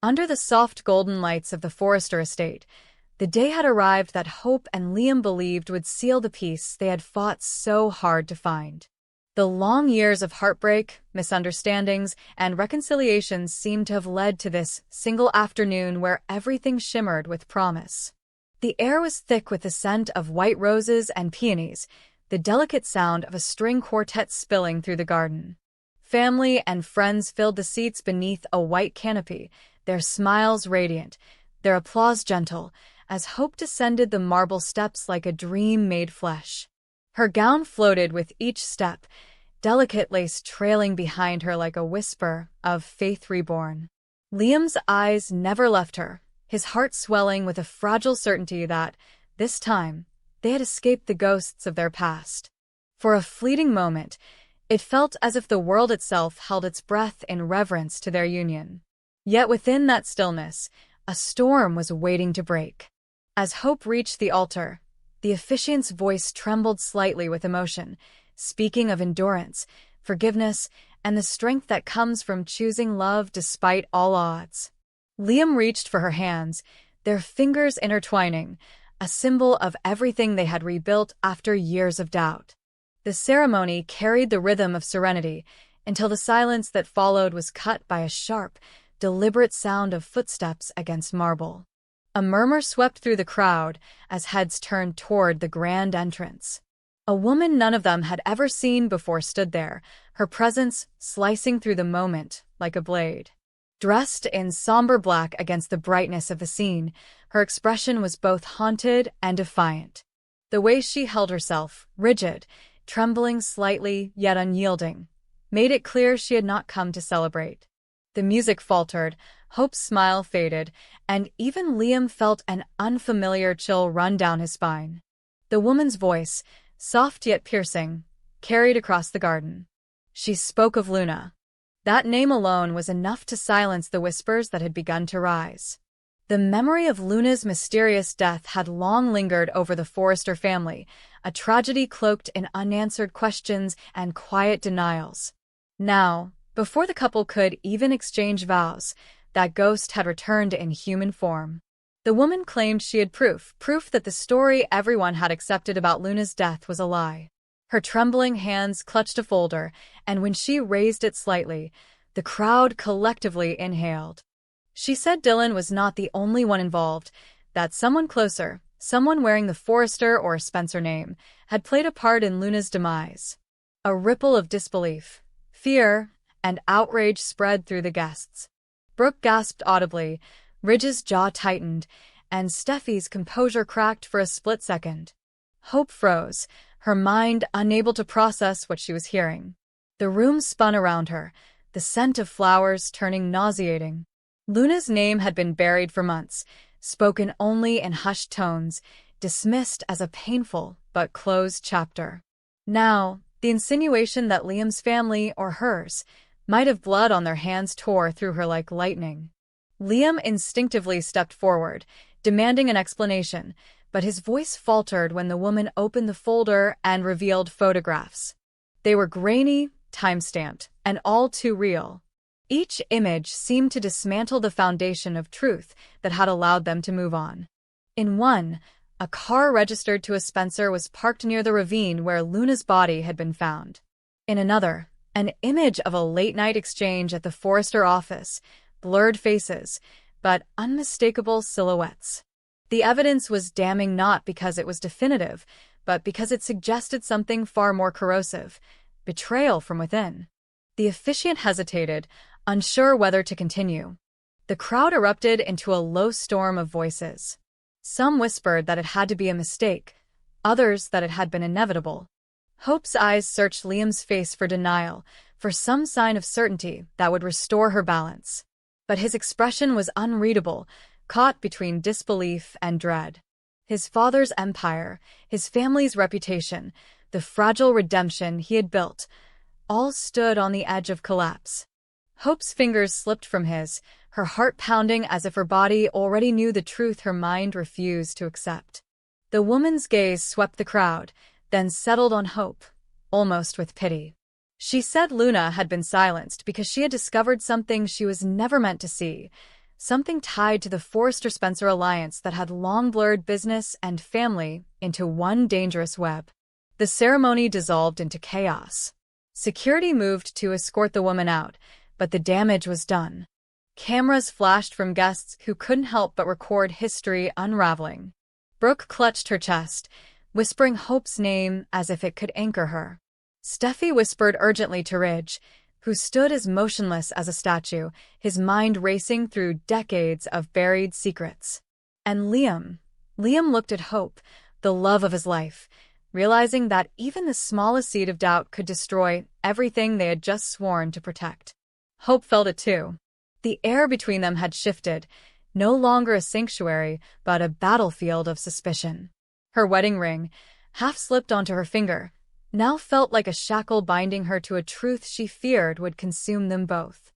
Under the soft golden lights of the Forrester estate, the day had arrived that Hope and Liam believed would seal the peace they had fought so hard to find. The long years of heartbreak, misunderstandings, and reconciliations seemed to have led to this single afternoon where everything shimmered with promise. The air was thick with the scent of white roses and peonies, the delicate sound of a string quartet spilling through the garden. Family and friends filled the seats beneath a white canopy, their smiles radiant, their applause gentle, as Hope descended the marble steps like a dream made flesh. Her gown floated with each step, delicate lace trailing behind her like a whisper of faith reborn. Liam's eyes never left her, his heart swelling with a fragile certainty that, this time, they had escaped the ghosts of their past. For a fleeting moment, it felt as if the world itself held its breath in reverence to their union. Yet within that stillness, a storm was waiting to break. As Hope reached the altar, the officiant's voice trembled slightly with emotion, speaking of endurance, forgiveness, and the strength that comes from choosing love despite all odds. Liam reached for her hands, their fingers intertwining, a symbol of everything they had rebuilt after years of doubt. The ceremony carried the rhythm of serenity until the silence that followed was cut by a sharp, deliberate sound of footsteps against marble. A murmur swept through the crowd as heads turned toward the grand entrance. A woman none of them had ever seen before stood there, her presence slicing through the moment like a blade. Dressed in somber black against the brightness of the scene, her expression was both haunted and defiant. The way she held herself, rigid, trembling slightly yet unyielding, made it clear she had not come to celebrate. The music faltered, Hope's smile faded, and even Liam felt an unfamiliar chill run down his spine. The woman's voice, soft yet piercing, carried across the garden. She spoke of Luna. That name alone was enough to silence the whispers that had begun to rise. The memory of Luna's mysterious death had long lingered over the Forrester family, a tragedy cloaked in unanswered questions and quiet denials. Now, before the couple could even exchange vows, that ghost had returned in human form. The woman claimed she had proof that the story everyone had accepted about Luna's death was a lie. Her trembling hands clutched a folder, and when she raised it slightly, the crowd collectively inhaled. She said Dylan was not the only one involved, that someone closer, someone wearing the Forrester or Spencer name, had played a part in Luna's demise. A ripple of disbelief, fear, and outrage spread through the guests. Brooke gasped audibly, Ridge's jaw tightened, and Steffi's composure cracked for a split second. Hope froze, her mind unable to process what she was hearing. The room spun around her, the scent of flowers turning nauseating. Luna's name had been buried for months, spoken only in hushed tones, dismissed as a painful but closed chapter. Now, the insinuation that Liam's family, or hers, might have blood on their hands tore through her like lightning. Liam instinctively stepped forward, demanding an explanation, but his voice faltered when the woman opened the folder and revealed photographs. They were grainy, time-stamped, and all too real. Each image seemed to dismantle the foundation of truth that had allowed them to move on. In one, a car registered to a Spencer was parked near the ravine where Luna's body had been found. In another, an image of a late-night exchange at the Forrester office, blurred faces, but unmistakable silhouettes. The evidence was damning not because it was definitive, but because it suggested something far more corrosive: betrayal from within. The officiant hesitated, unsure whether to continue. The crowd erupted into a low storm of voices. Some whispered that it had to be a mistake, others that it had been inevitable. Hope's eyes searched Liam's face for denial, for some sign of certainty that would restore her balance. But his expression was unreadable, caught between disbelief and dread. His father's empire, his family's reputation, the fragile redemption he had built, all stood on the edge of collapse. Hope's fingers slipped from his, her heart pounding as if her body already knew the truth her mind refused to accept. The woman's gaze swept the crowd, then settled on Hope, almost with pity. She said Luna had been silenced because she had discovered something she was never meant to see, something tied to the Forrester-Spencer alliance that had long blurred business and family into one dangerous web. The ceremony dissolved into chaos. Security moved to escort the woman out, but the damage was done. Cameras flashed from guests who couldn't help but record history unraveling. Brooke clutched her chest, whispering Hope's name as if it could anchor her. Steffi whispered urgently to Ridge, who stood as motionless as a statue, his mind racing through decades of buried secrets. And Liam looked at Hope, the love of his life, realizing that even the smallest seed of doubt could destroy everything they had just sworn to protect. Hope felt it too. The air between them had shifted, no longer a sanctuary, but a battlefield of suspicion. Her wedding ring, half slipped onto her finger, now felt like a shackle binding her to a truth she feared would consume them both.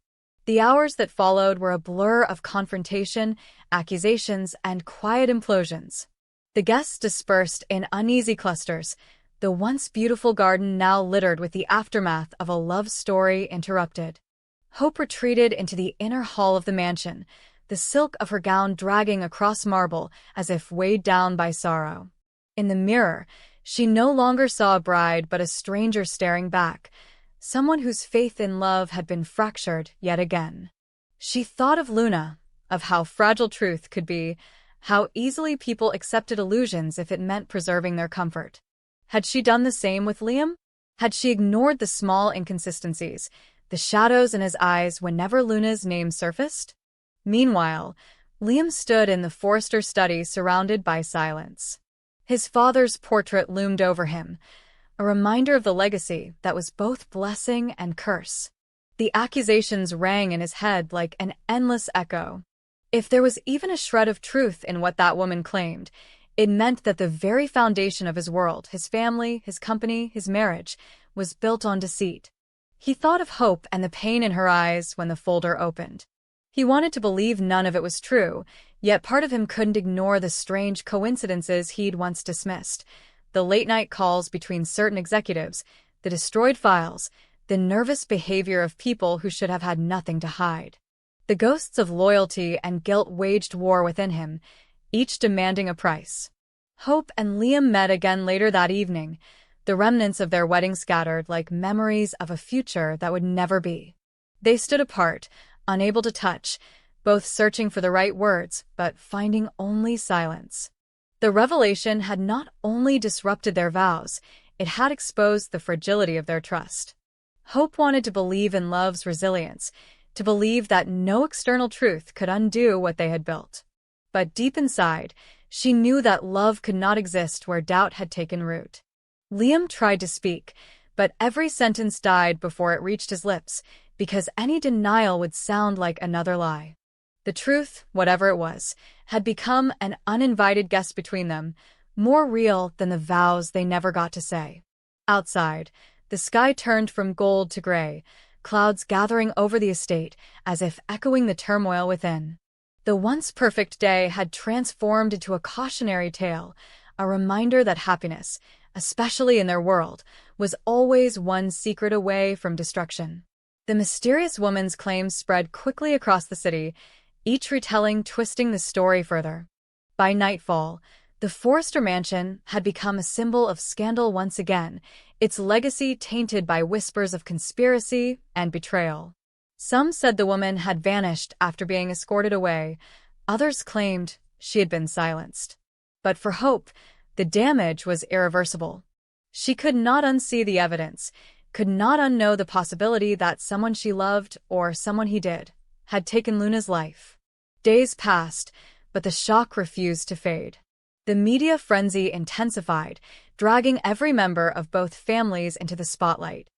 The hours that followed were a blur of confrontation, accusations, and quiet implosions. The guests dispersed in uneasy clusters, the once beautiful garden now littered with the aftermath of a love story interrupted. Hope retreated into the inner hall of the mansion, the silk of her gown dragging across marble as if weighed down by sorrow. In the mirror, she no longer saw a bride but a stranger staring back, someone whose faith in love had been fractured yet again. She thought of Luna, of how fragile truth could be, how easily people accepted illusions if it meant preserving their comfort. Had she done the same with Liam? Had she ignored the small inconsistencies, the shadows in his eyes whenever Luna's name surfaced? Meanwhile, Liam stood in the Forrester study surrounded by silence. His father's portrait loomed over him, a reminder of the legacy that was both blessing and curse. The accusations rang in his head like an endless echo. If there was even a shred of truth in what that woman claimed, it meant that the very foundation of his world, his family, his company, his marriage, was built on deceit. He thought of Hope and the pain in her eyes when the folder opened. He wanted to believe none of it was true, yet part of him couldn't ignore the strange coincidences he'd once dismissed. The late-night calls between certain executives, the destroyed files, the nervous behavior of people who should have had nothing to hide. The ghosts of loyalty and guilt waged war within him, each demanding a price. Hope and Liam met again later that evening, the remnants of their wedding scattered like memories of a future that would never be. They stood apart, unable to touch, both searching for the right words, but finding only silence. The revelation had not only disrupted their vows, it had exposed the fragility of their trust. Hope wanted to believe in love's resilience, to believe that no external truth could undo what they had built. But deep inside, she knew that love could not exist where doubt had taken root. Liam tried to speak, but every sentence died before it reached his lips, because any denial would sound like another lie. The truth, whatever it was, had become an uninvited guest between them, more real than the vows they never got to say. Outside, the sky turned from gold to gray, clouds gathering over the estate as if echoing the turmoil within. The once perfect day had transformed into a cautionary tale, a reminder that happiness, especially in their world, was always one secret away from destruction. The mysterious woman's claims spread quickly across the city, each retelling twisting the story further. By nightfall, the Forrester mansion had become a symbol of scandal once again, its legacy tainted by whispers of conspiracy and betrayal. Some said the woman had vanished after being escorted away, others claimed she had been silenced. But for Hope, the damage was irreversible. She could not unsee the evidence, could not unknow the possibility that someone she loved, or someone he did, had taken Luna's life. Days passed, but the shock refused to fade. The media frenzy intensified, dragging every member of both families into the spotlight.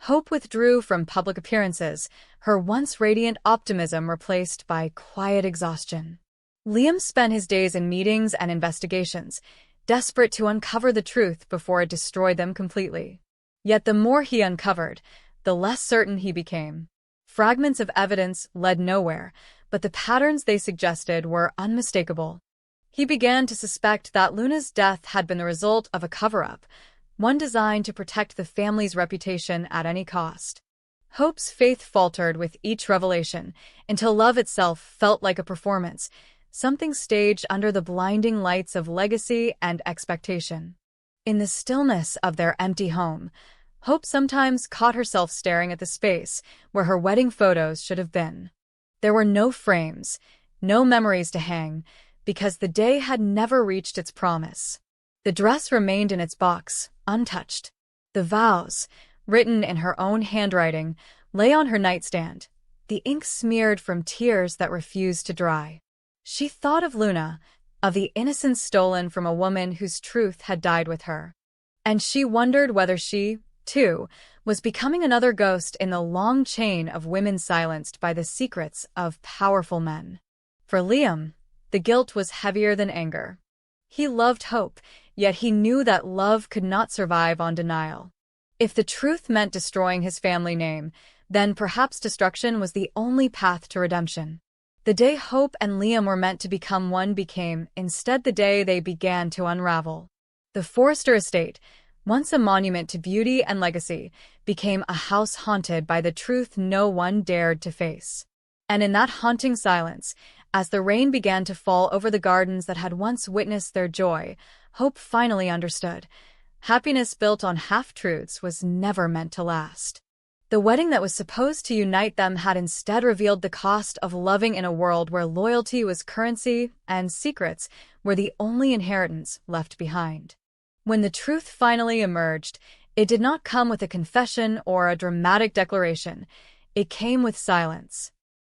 Hope withdrew from public appearances, her once radiant optimism replaced by quiet exhaustion. Liam spent his days in meetings and investigations, desperate to uncover the truth before it destroyed them completely. Yet the more he uncovered, the less certain he became. Fragments of evidence led nowhere, but the patterns they suggested were unmistakable. He began to suspect that Luna's death had been the result of a cover-up, one designed to protect the family's reputation at any cost. Hope's faith faltered with each revelation, until love itself felt like a performance, something staged under the blinding lights of legacy and expectation. In the stillness of their empty home, Hope sometimes caught herself staring at the space where her wedding photos should have been. There were no frames, no memories to hang, because the day had never reached its promise. The dress remained in its box, untouched. The vows, written in her own handwriting, lay on her nightstand, the ink smeared from tears that refused to dry. She thought of Luna, of the innocence stolen from a woman whose truth had died with her. And she wondered whether she, too, was becoming another ghost in the long chain of women silenced by the secrets of powerful men. For Liam, the guilt was heavier than anger. He loved Hope, yet he knew that love could not survive on denial. If the truth meant destroying his family name, then perhaps destruction was the only path to redemption. The day Hope and Liam were meant to become one became, instead, the day they began to unravel. The Forrester estate, once a monument to beauty and legacy, became a house haunted by the truth no one dared to face. And in that haunting silence, as the rain began to fall over the gardens that had once witnessed their joy, Hope finally understood. Happiness built on half-truths was never meant to last. The wedding that was supposed to unite them had instead revealed the cost of loving in a world where loyalty was currency and secrets were the only inheritance left behind. When the truth finally emerged, it did not come with a confession or a dramatic declaration. It came with silence.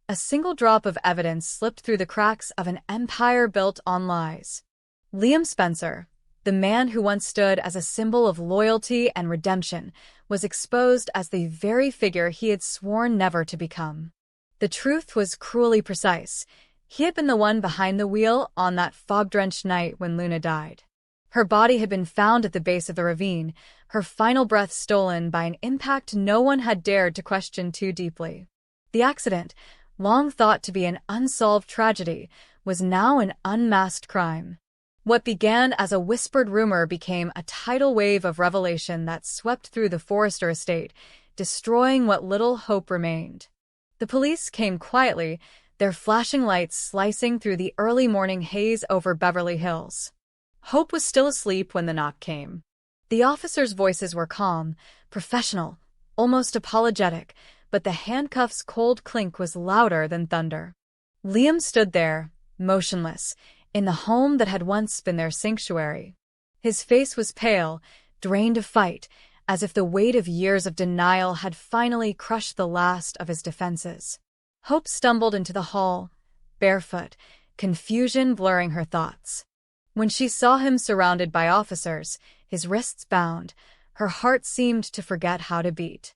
A single drop of evidence slipped through the cracks of an empire built on lies. Liam Spencer, the man who once stood as a symbol of loyalty and redemption, was exposed as the very figure he had sworn never to become. The truth was cruelly precise. He had been the one behind the wheel on that fog-drenched night when Luna died. Her body had been found at the base of the ravine, her final breath stolen by an impact no one had dared to question too deeply. The accident, long thought to be an unsolved tragedy, was now an unmasked crime. What began as a whispered rumor became a tidal wave of revelation that swept through the Forrester estate, destroying what little hope remained. The police came quietly, their flashing lights slicing through the early morning haze over Beverly Hills. Hope was still asleep when the knock came. The officers' voices were calm, professional, almost apologetic, but the handcuffs' cold clink was louder than thunder. Liam stood there, motionless, in the home that had once been their sanctuary. His face was pale, drained of fight, as if the weight of years of denial had finally crushed the last of his defenses. Hope stumbled into the hall, barefoot, confusion blurring her thoughts. When she saw him surrounded by officers, his wrists bound, her heart seemed to forget how to beat.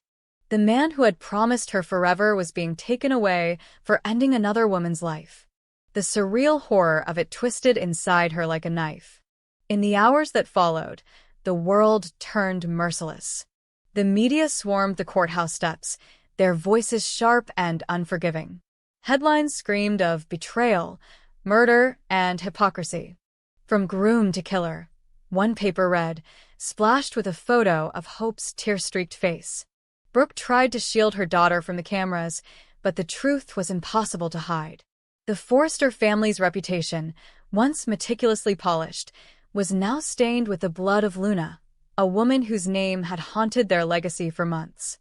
The man who had promised her forever was being taken away for ending another woman's life. The surreal horror of it twisted inside her like a knife. In the hours that followed, the world turned merciless. The media swarmed the courthouse steps, their voices sharp and unforgiving. Headlines screamed of betrayal, murder, and hypocrisy. From groom to killer, one paper read, splashed with a photo of Hope's tear-streaked face. Brooke tried to shield her daughter from the cameras, but the truth was impossible to hide. The Forrester family's reputation, once meticulously polished, was now stained with the blood of Luna, a woman whose name had haunted their legacy for months.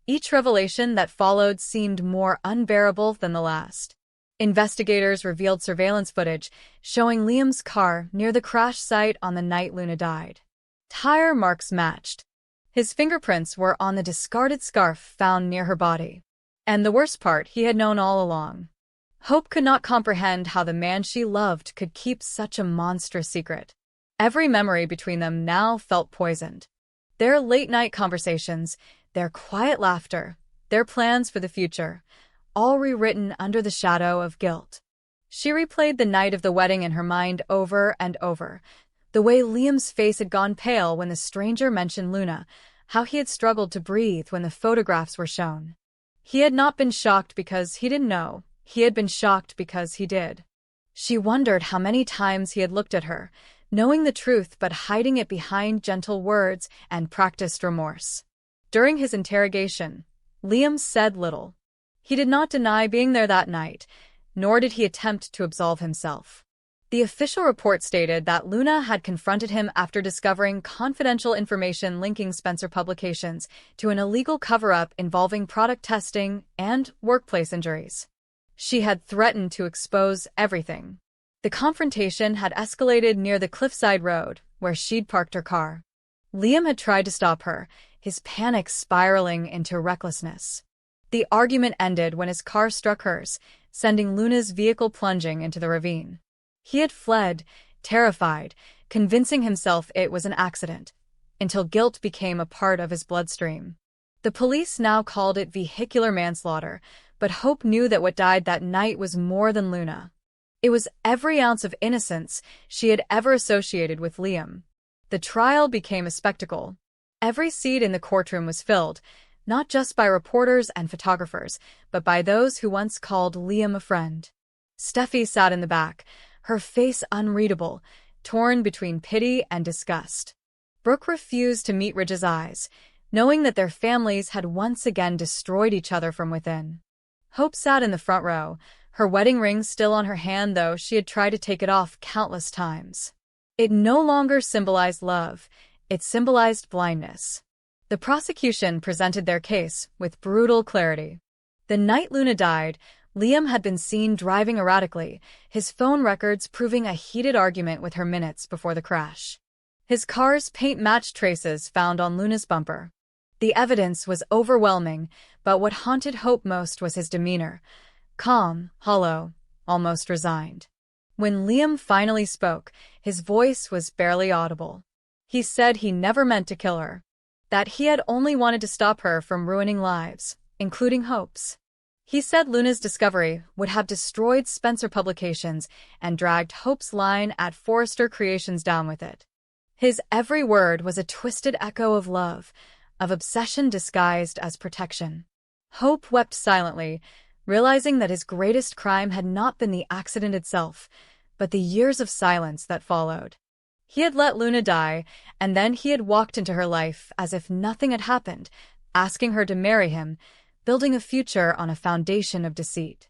Each revelation that followed seemed more unbearable than the last. Investigators revealed surveillance footage showing Liam's car near the crash site on the night Luna died. Tire marks matched. His fingerprints were on the discarded scarf found near her body. And the worst part, he had known all along. Hope could not comprehend how the man she loved could keep such a monstrous secret. Every memory between them now felt poisoned. Their late-night conversations, their quiet laughter, their plans for the future, all rewritten under the shadow of guilt. She replayed the night of the wedding in her mind over and over, the way Liam's face had gone pale when the stranger mentioned Luna, how he had struggled to breathe when the photographs were shown. He had not been shocked because he didn't know, he had been shocked because he did. She wondered how many times he had looked at her, knowing the truth but hiding it behind gentle words and practiced remorse. During his interrogation, Liam said little. He did not deny being there that night, nor did he attempt to absolve himself. The official report stated that Luna had confronted him after discovering confidential information linking Spencer Publications to an illegal cover-up involving product testing and workplace injuries. She had threatened to expose everything. The confrontation had escalated near the cliffside road, where she'd parked her car. Liam had tried to stop her, his panic spiraling into recklessness. The argument ended when his car struck hers, sending Luna's vehicle plunging into the ravine. He had fled, terrified, convincing himself it was an accident, until guilt became a part of his bloodstream. The police now called it vehicular manslaughter, but Hope knew that what died that night was more than Luna. It was every ounce of innocence she had ever associated with Liam. The trial became a spectacle. Every seat in the courtroom was filled, not just by reporters and photographers, but by those who once called Liam a friend. Steffi sat in the back, her face unreadable, torn between pity and disgust. Brooke refused to meet Ridge's eyes, knowing that their families had once again destroyed each other from within. Hope sat in the front row, her wedding ring still on her hand though she had tried to take it off countless times. It no longer symbolized love, it symbolized blindness. The prosecution presented their case with brutal clarity. The night Luna died, Liam had been seen driving erratically, his phone records proving a heated argument with her minutes before the crash. His car's paint matched traces found on Luna's bumper. The evidence was overwhelming, but what haunted Hope most was his demeanor. Calm, hollow, almost resigned. When Liam finally spoke, his voice was barely audible. He said he never meant to kill her, that he had only wanted to stop her from ruining lives, including Hope's. He said Luna's discovery would have destroyed Spencer Publications and dragged Hope's line at Forrester Creations down with it. His every word was a twisted echo of love, of obsession disguised as protection. Hope wept silently, realizing that his greatest crime had not been the accident itself, but the years of silence that followed. He had let Luna die, and then he had walked into her life as if nothing had happened, asking her to marry him, building a future on a foundation of deceit.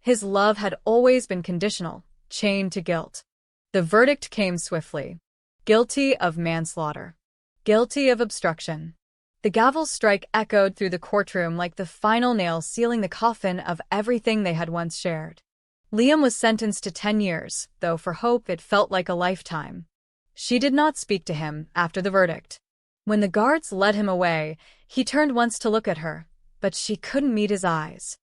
His love had always been conditional, chained to guilt. The verdict came swiftly. Guilty of manslaughter. Guilty of obstruction. The gavel strike echoed through the courtroom like the final nail sealing the coffin of everything they had once shared. Liam was sentenced to 10 years, though for Hope it felt like a lifetime. She did not speak to him after the verdict. When the guards led him away, he turned once to look at her, but she couldn't meet his eyes.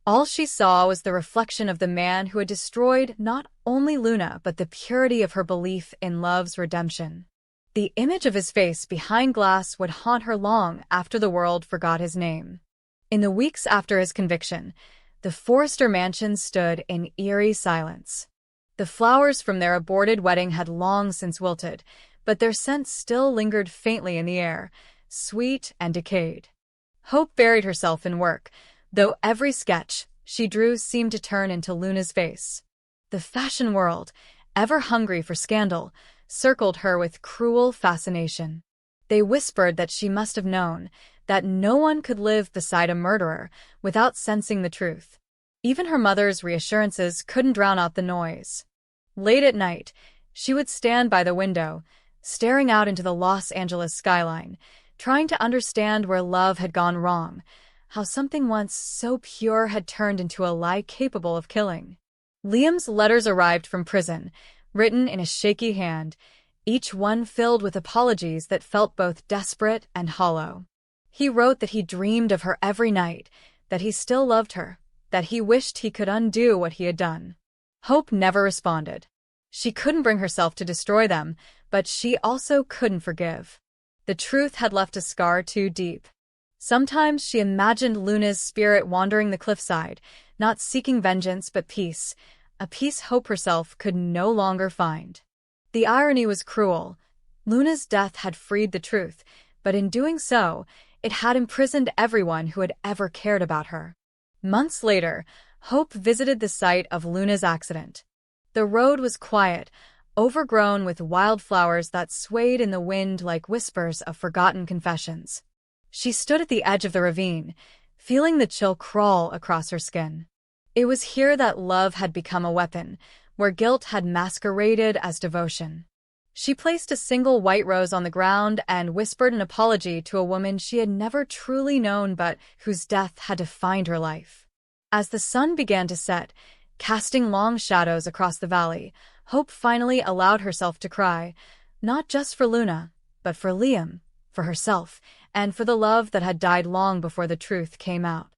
All she saw was the reflection of the man who had destroyed not only Luna but the purity of her belief in love's redemption. The image of his face behind glass would haunt her long after the world forgot his name. In the weeks after his conviction, the Forrester mansion stood in eerie silence. The flowers from their aborted wedding had long since wilted, but their scent still lingered faintly in the air, sweet and decayed. Hope buried herself in work, though every sketch she drew seemed to turn into Luna's face. The fashion world, ever hungry for scandal, circled her with cruel fascination. They whispered that she must have known, that no one could live beside a murderer without sensing the truth. Even her mother's reassurances couldn't drown out the noise. Late at night, she would stand by the window, staring out into the Los Angeles skyline, trying to understand where love had gone wrong, how something once so pure had turned into a lie capable of killing. Liam's letters arrived from prison, written in a shaky hand, each one filled with apologies that felt both desperate and hollow. He wrote that he dreamed of her every night, that he still loved her, that he wished he could undo what he had done. Hope never responded. She couldn't bring herself to destroy them, but she also couldn't forgive. The truth had left a scar too deep. Sometimes she imagined Luna's spirit wandering the cliffside, not seeking vengeance but peace, a peace Hope herself could no longer find. The irony was cruel. Luna's death had freed the truth, but in doing so, it had imprisoned everyone who had ever cared about her. Months later, Hope visited the site of Luna's accident. The road was quiet, overgrown with wildflowers that swayed in the wind like whispers of forgotten confessions. She stood at the edge of the ravine, feeling the chill crawl across her skin. It was here that love had become a weapon, where guilt had masqueraded as devotion. She placed a single white rose on the ground and whispered an apology to a woman she had never truly known but whose death had defined her life. As the sun began to set, casting long shadows across the valley, Hope finally allowed herself to cry, not just for Luna, but for Liam, for herself, and for the love that had died long before the truth came out.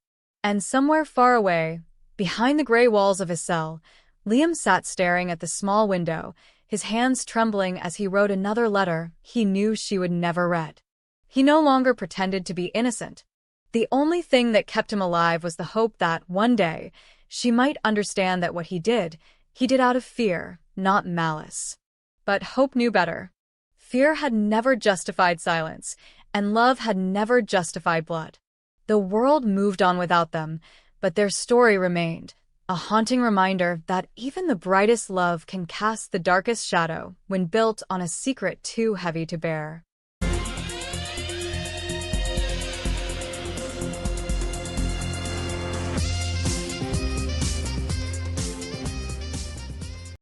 And somewhere far away, behind the gray walls of his cell, Liam sat staring at the small window, his hands trembling as he wrote another letter he knew she would never read. He no longer pretended to be innocent. The only thing that kept him alive was the hope that, one day, she might understand that what he did out of fear, not malice. But Hope knew better. Fear had never justified silence, and love had never justified blood. The world moved on without them, but their story remained, a haunting reminder that even the brightest love can cast the darkest shadow when built on a secret too heavy to bear.